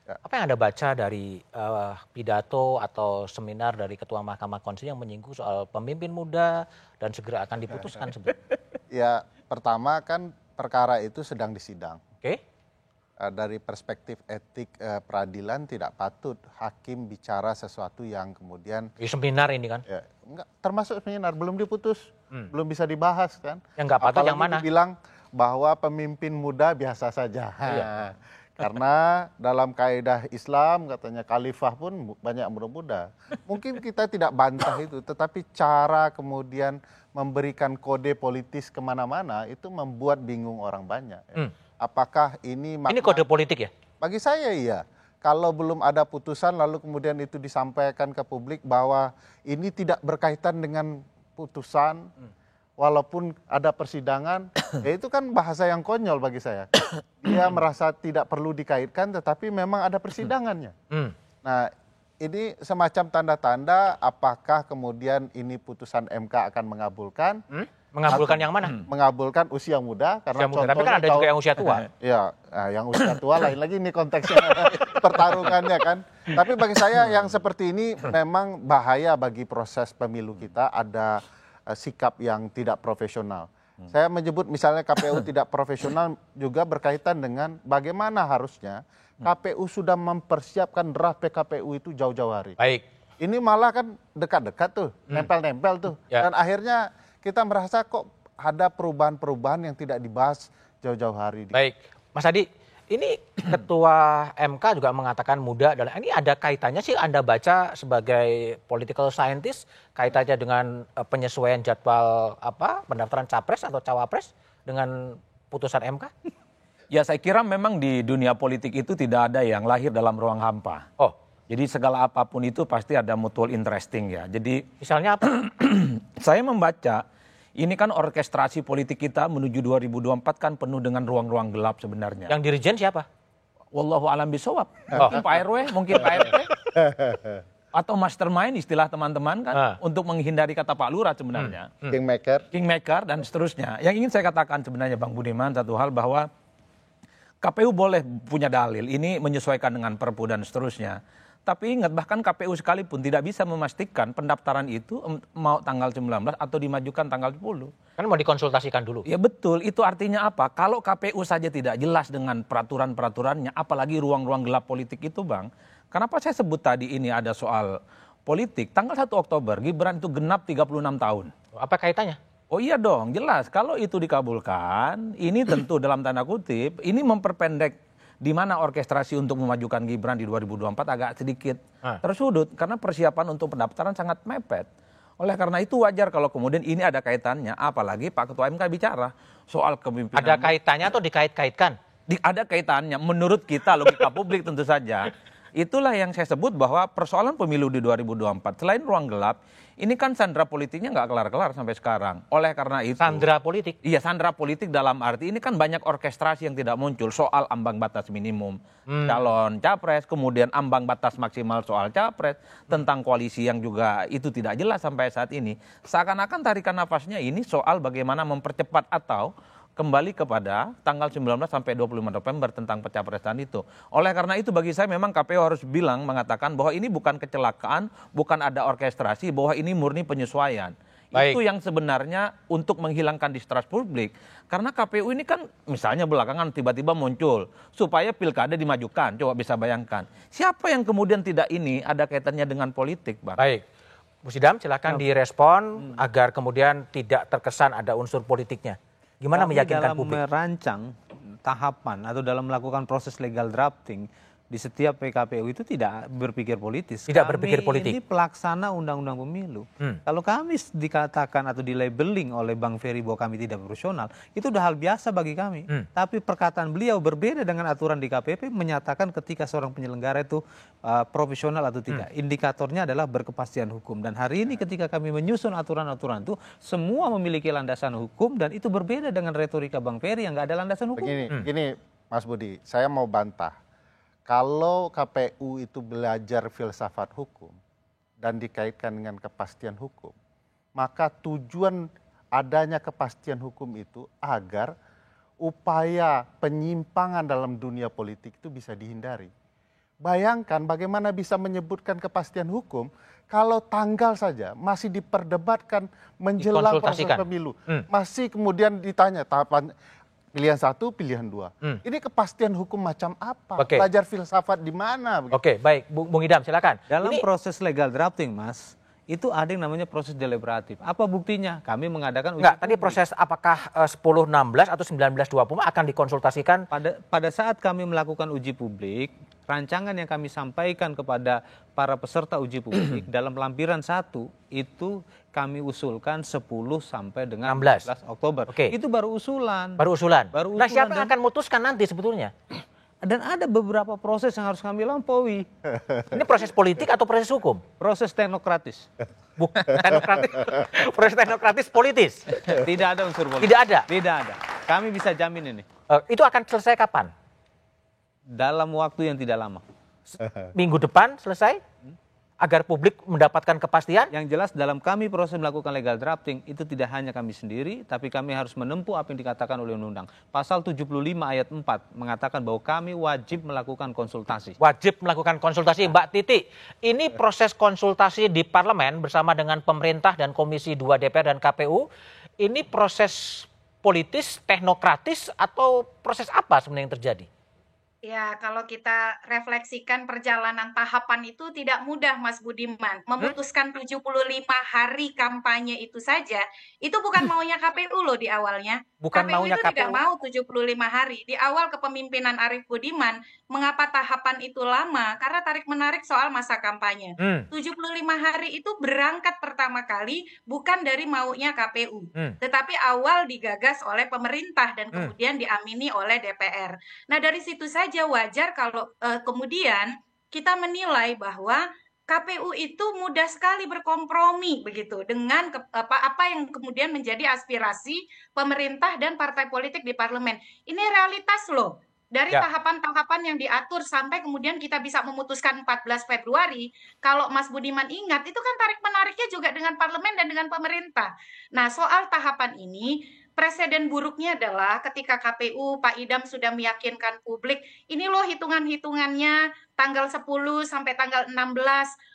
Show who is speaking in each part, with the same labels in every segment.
Speaker 1: Ya.
Speaker 2: Apa yang Anda baca dari pidato atau seminar dari Ketua Mahkamah Konstitusi yang menyinggung soal pemimpin muda dan segera akan diputuskan sebetulnya?
Speaker 1: Ya, pertama kan perkara itu sedang disidang.
Speaker 2: Oke?
Speaker 1: Dari perspektif etik peradilan tidak patut hakim bicara sesuatu yang kemudian
Speaker 2: Di seminar ini kan?
Speaker 1: ya, enggak, termasuk seminar belum diputus, belum bisa dibahas kan.
Speaker 2: Yang nggak patut yang mana?
Speaker 1: Dibilang bahwa pemimpin muda biasa saja.
Speaker 2: Iya.
Speaker 1: Karena dalam kaidah Islam katanya khalifah pun banyak muda-muda. Mungkin kita tidak bantah itu, tetapi cara kemudian memberikan kode politis kemana-mana itu membuat bingung orang banyak. Ya. Apakah ini
Speaker 2: Ini kode politik ya?
Speaker 1: Bagi saya iya. Kalau belum ada putusan lalu kemudian itu disampaikan ke publik bahwa ini tidak berkaitan dengan putusan, walaupun ada persidangan, ya itu kan bahasa yang konyol bagi saya. Dia merasa tidak perlu dikaitkan tetapi memang ada persidangannya. Nah, ini semacam tanda-tanda apakah kemudian ini putusan MK akan mengabulkan.
Speaker 2: Mengabulkan yang mana?
Speaker 1: Mengabulkan usia muda karena
Speaker 2: Usia muda. Tapi kan ada juga yang usia tua.
Speaker 1: Ya, yang usia tua lain lagi ini konteksnya pertarungannya kan. Tapi bagi saya yang seperti ini memang bahaya bagi proses pemilu kita, ada sikap yang tidak profesional. Saya menyebut misalnya KPU tidak profesional juga berkaitan dengan bagaimana harusnya KPU sudah mempersiapkan draft PKPU itu jauh-jauh hari.
Speaker 2: Baik.
Speaker 1: Ini malah kan dekat-dekat tuh, nempel-nempel tuh.
Speaker 2: Ya.
Speaker 1: Dan akhirnya kita merasa kok ada perubahan-perubahan yang tidak dibahas jauh-jauh hari.
Speaker 2: Baik, Mas Adi, ini Ketua MK juga mengatakan muda dan ini ada kaitannya sih Anda baca sebagai political scientist kaitannya dengan penyesuaian jadwal pendaftaran capres atau cawapres dengan putusan MK?
Speaker 3: Ya saya kira memang di dunia politik itu tidak ada yang lahir dalam ruang hampa.
Speaker 2: Oh,
Speaker 3: Jadi segala apapun itu pasti ada mutual interesting ya. Jadi
Speaker 2: misalnya apa?
Speaker 3: saya membaca ini kan orkestrasi politik kita menuju 2024 kan penuh dengan ruang-ruang gelap sebenarnya.
Speaker 2: Yang dirijen siapa?
Speaker 3: Wallahu alam bisawab. Mungkin Pak RW, mungkin Pak RT. Atau mastermind istilah teman-teman kan untuk menghindari kata Pak Lurah sebenarnya. Kingmaker dan seterusnya. Yang ingin saya katakan sebenarnya Bang Budiman satu hal bahwa KPU boleh punya dalil ini menyesuaikan dengan Perpu dan seterusnya. Tapi ingat bahkan KPU sekalipun tidak bisa memastikan pendaftaran itu mau tanggal 19 atau dimajukan tanggal 10.
Speaker 2: Kan mau dikonsultasikan dulu.
Speaker 3: Ya betul, itu artinya apa? Kalau KPU saja tidak jelas dengan peraturan-peraturannya, apalagi ruang-ruang gelap politik itu Bang. Kenapa saya sebut tadi ini ada soal politik? Tanggal 1 Oktober Gibran itu genap 36 tahun.
Speaker 2: Apa kaitannya?
Speaker 3: Oh iya dong, jelas. Kalau itu dikabulkan, ini tentu dalam tanda kutip, ini memperpendek di mana orkestrasi untuk memajukan Gibran di 2024 agak sedikit tersudut karena persiapan untuk pendaftaran sangat mepet. Oleh karena itu wajar kalau kemudian ini ada kaitannya, apalagi Pak Ketua MK bicara soal kepemimpinan.
Speaker 2: Ada kaitannya atau dikait-kaitkan?
Speaker 3: Ada kaitannya, menurut kita logika publik tentu saja. Itulah yang saya sebut bahwa persoalan pemilu di 2024 selain ruang gelap, ini kan sandera politiknya nggak kelar-kelar sampai sekarang. Oleh karena itu.
Speaker 2: Sandera politik?
Speaker 3: Iya, sandera politik dalam arti ini kan banyak orkestrasi yang tidak muncul soal ambang batas minimum calon capres, kemudian ambang batas maksimal soal capres, tentang koalisi yang juga itu tidak jelas sampai saat ini. Seakan-akan tarikan nafasnya ini soal bagaimana mempercepat atau kembali kepada tanggal 19 sampai 25 November tentang pencapresan itu. Oleh karena itu bagi saya memang KPU harus mengatakan bahwa ini bukan kecelakaan, bukan ada orkestrasi, bahwa ini murni penyesuaian.
Speaker 2: Baik.
Speaker 3: Itu yang sebenarnya untuk menghilangkan distrust publik. Karena KPU ini kan misalnya belakangan tiba-tiba muncul supaya pilkada dimajukan. Coba bisa bayangkan. Siapa yang kemudian tidak ini ada kaitannya dengan politik, Bang?
Speaker 2: Baik. Bu Sidam silakan direspon agar kemudian tidak terkesan ada unsur politiknya. Gimana meyakinkan publik?
Speaker 4: Dalam merancang tahapan atau dalam melakukan proses legal drafting di setiap PKPU itu tidak berpikir politis.
Speaker 2: Tidak berpikir politik.
Speaker 4: Ini pelaksana undang-undang pemilu. Kalau kami dikatakan atau di-labeling oleh Bang Ferry bahwa kami tidak profesional, itu udah hal biasa bagi kami. Tapi perkataan beliau berbeda dengan aturan di KPP menyatakan ketika seorang penyelenggara itu profesional atau tidak. Indikatornya adalah berkepastian hukum. Dan hari ini ketika kami menyusun aturan-aturan itu, semua memiliki landasan hukum dan itu berbeda dengan retorika Bang Ferry yang nggak ada landasan hukum.
Speaker 1: Begini Mas Budi, saya mau bantah. Kalau KPU itu belajar filsafat hukum dan dikaitkan dengan kepastian hukum, maka tujuan adanya kepastian hukum itu agar upaya penyimpangan dalam dunia politik itu bisa dihindari. Bayangkan bagaimana bisa menyebutkan kepastian hukum kalau tanggal saja masih diperdebatkan menjelang proses
Speaker 2: Dikonsultasikan.
Speaker 1: pemilu. Masih kemudian ditanya tahapan pilihan 1, pilihan 2. Ini kepastian hukum macam apa?
Speaker 2: Oke.
Speaker 1: Belajar filsafat di mana? Begitu.
Speaker 2: Oke, baik, Bung Idam, silakan.
Speaker 4: Dalam
Speaker 2: Ini
Speaker 4: proses legal drafting, Mas, itu ada yang namanya proses deliberatif. Apa buktinya? Kami mengadakan uji
Speaker 2: enggak, tadi
Speaker 4: publik.
Speaker 2: proses apakah 10-16 atau 19-20 akan dikonsultasikan?
Speaker 4: Pada saat kami melakukan uji publik, rancangan yang kami sampaikan kepada para peserta uji publik dalam lampiran 1 itu kami usulkan 10 sampai dengan
Speaker 2: 16
Speaker 4: Oktober.
Speaker 2: Oke.
Speaker 4: Itu baru usulan.
Speaker 2: Baru usulan.
Speaker 4: Baru
Speaker 2: Nah, siapa
Speaker 4: usulan
Speaker 2: yang akan memutuskan nanti sebetulnya?
Speaker 4: Dan ada beberapa proses yang harus kami lampaui.
Speaker 2: Ini proses politik atau proses hukum?
Speaker 4: Proses teknokratis.
Speaker 2: Teknokratis. Proses teknokratis politis.
Speaker 4: Tidak ada unsur politik.
Speaker 2: Tidak ada.
Speaker 4: Tidak ada. Kami bisa jamin ini.
Speaker 2: Itu akan selesai kapan?
Speaker 4: Dalam waktu yang tidak lama.
Speaker 2: Minggu depan selesai? Agar publik mendapatkan kepastian?
Speaker 4: Yang jelas dalam kami proses melakukan legal drafting itu tidak hanya kami sendiri, tapi kami harus menempuh apa yang dikatakan oleh undang-undang. Pasal 75 ayat 4 mengatakan bahwa kami wajib melakukan konsultasi.
Speaker 2: Wajib melakukan konsultasi. Mbak Titi, ini proses konsultasi di parlemen bersama dengan pemerintah dan Komisi 2 DPR dan KPU, ini proses politis, teknokratis, atau proses apa sebenarnya yang terjadi?
Speaker 5: Ya, kalau kita refleksikan perjalanan tahapan itu tidak mudah, Mas Budiman. Memutuskan 75 hari kampanye itu saja, itu bukan maunya KPU loh di awalnya.
Speaker 2: Bukan
Speaker 5: KPU
Speaker 2: maunya
Speaker 5: itu
Speaker 2: KPU.
Speaker 5: tidak mau 75 hari. Di awal kepemimpinan Arief Budiman, mengapa tahapan itu lama? Karena tarik-menarik soal masa kampanye. 75 hari itu berangkat pertama kali bukan dari maunya KPU, tetapi awal digagas oleh pemerintah dan kemudian diamini oleh DPR. Nah, dari situ saja wajar kalau kemudian kita menilai bahwa KPU itu mudah sekali berkompromi begitu dengan apa yang kemudian menjadi aspirasi pemerintah dan partai politik di parlemen. Ini realitas loh. Dari tahapan-tahapan yang diatur sampai kemudian kita bisa memutuskan 14 Februari, kalau Mas Budiman ingat, itu kan tarik-menariknya juga dengan parlemen dan dengan pemerintah. Nah, soal tahapan ini, presiden buruknya adalah ketika KPU, Pak Idam sudah meyakinkan publik, ini loh hitungan-hitungannya tanggal 10 sampai tanggal 16,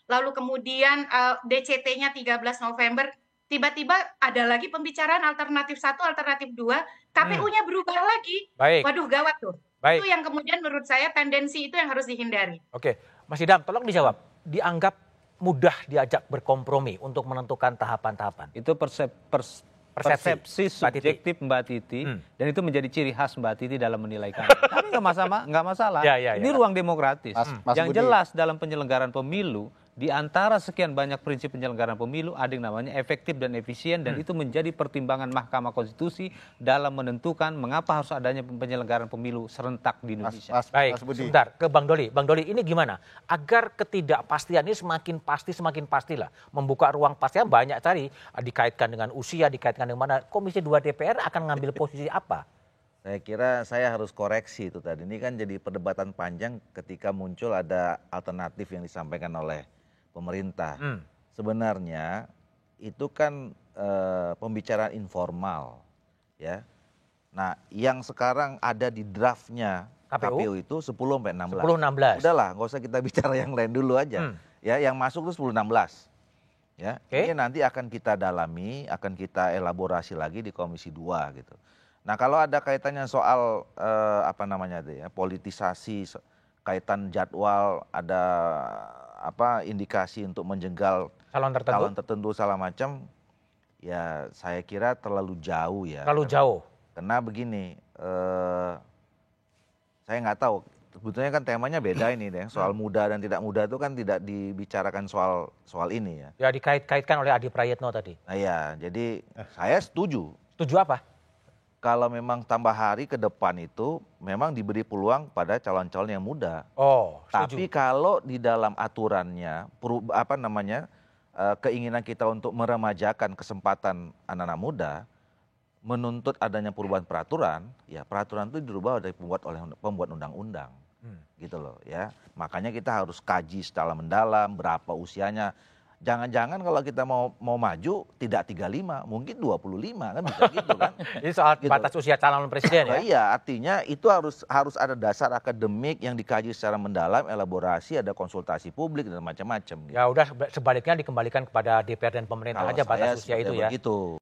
Speaker 5: lalu kemudian DCT-nya 13 November, tiba-tiba ada lagi pembicaraan alternatif 1, alternatif 2, KPU-nya berubah lagi.
Speaker 2: Baik.
Speaker 5: Waduh, gawat tuh.
Speaker 2: Baik.
Speaker 5: Itu yang kemudian menurut saya tendensi itu yang harus dihindari.
Speaker 2: Oke, Mas Idam, tolong dijawab. Dianggap mudah diajak berkompromi untuk menentukan tahapan-tahapan.
Speaker 4: Itu persepsi
Speaker 2: Mbak Titi.
Speaker 4: subjektif Mbak Titi, dan itu menjadi ciri khas Mbak Titi dalam menilai kami. Tapi nggak masalah.
Speaker 2: Ya.
Speaker 4: Ini ruang demokratis.
Speaker 1: Mas
Speaker 4: Yang
Speaker 1: Budi.
Speaker 4: jelas dalam penyelenggaraan pemilu, di antara sekian banyak prinsip penyelenggaraan pemilu ada yang namanya efektif dan efisien, dan itu menjadi pertimbangan Mahkamah Konstitusi dalam menentukan mengapa harus adanya penyelenggaraan pemilu serentak di Indonesia.
Speaker 2: Baik,
Speaker 1: Mas Budi.
Speaker 2: sebentar ke Bang Doli. Bang Doli, ini gimana? Agar ketidakpastian ini semakin pastilah. Membuka ruang pastian banyak cari. Dikaitkan dengan usia, dikaitkan dengan mana. Komisi 2 DPR akan ngambil posisi apa?
Speaker 6: Saya kira saya harus koreksi itu tadi. Ini kan jadi perdebatan panjang ketika muncul ada alternatif yang disampaikan oleh pemerintah. Sebenarnya itu kan pembicaraan informal, ya. Nah, yang sekarang ada di draftnya KPU itu 10 sampai 16.
Speaker 2: 10-16.
Speaker 6: Udahlah, nggak usah kita bicara yang lain dulu aja. Ya, yang masuk itu 10-16. Ya, ini nanti akan kita dalami, akan kita elaborasi lagi di Komisi 2 gitu. Nah, kalau ada kaitannya soal politisasi, kaitan jadwal, ada indikasi untuk menjegal calon tertentu segala macam, ya saya kira terlalu jauh ya.
Speaker 2: Terlalu jauh.
Speaker 6: Karena begini, saya nggak tahu. Sebetulnya kan temanya beda ini deh. Soal muda dan tidak muda itu kan tidak dibicarakan soal ini ya.
Speaker 2: Ya, dikait-kaitkan oleh Adi Prayitno tadi.
Speaker 6: Nah ya, jadi saya setuju.
Speaker 2: Setuju apa?
Speaker 6: Kalau memang tambah hari ke depan itu memang diberi peluang pada calon-calon yang muda.
Speaker 2: Oh, setuju.
Speaker 6: Tapi kalau di dalam aturannya, keinginan kita untuk meremajakan kesempatan anak-anak muda, menuntut adanya perubahan peraturan, ya peraturan itu dirubah oleh pembuat undang-undang, gitu loh ya. Makanya kita harus kaji secara mendalam berapa usianya. jangan-jangan kalau kita mau maju tidak 35, mungkin 25 kan bisa gitu kan.
Speaker 2: Ini soal batas usia calon presiden ya?
Speaker 6: Iya, artinya itu harus ada dasar akademik yang dikaji secara mendalam, elaborasi, ada konsultasi publik dan macam-macam. Gitu.
Speaker 2: Ya udah sebaliknya dikembalikan kepada DPR dan pemerintah
Speaker 6: Kalau
Speaker 2: aja batas usia itu ya.
Speaker 6: begitu.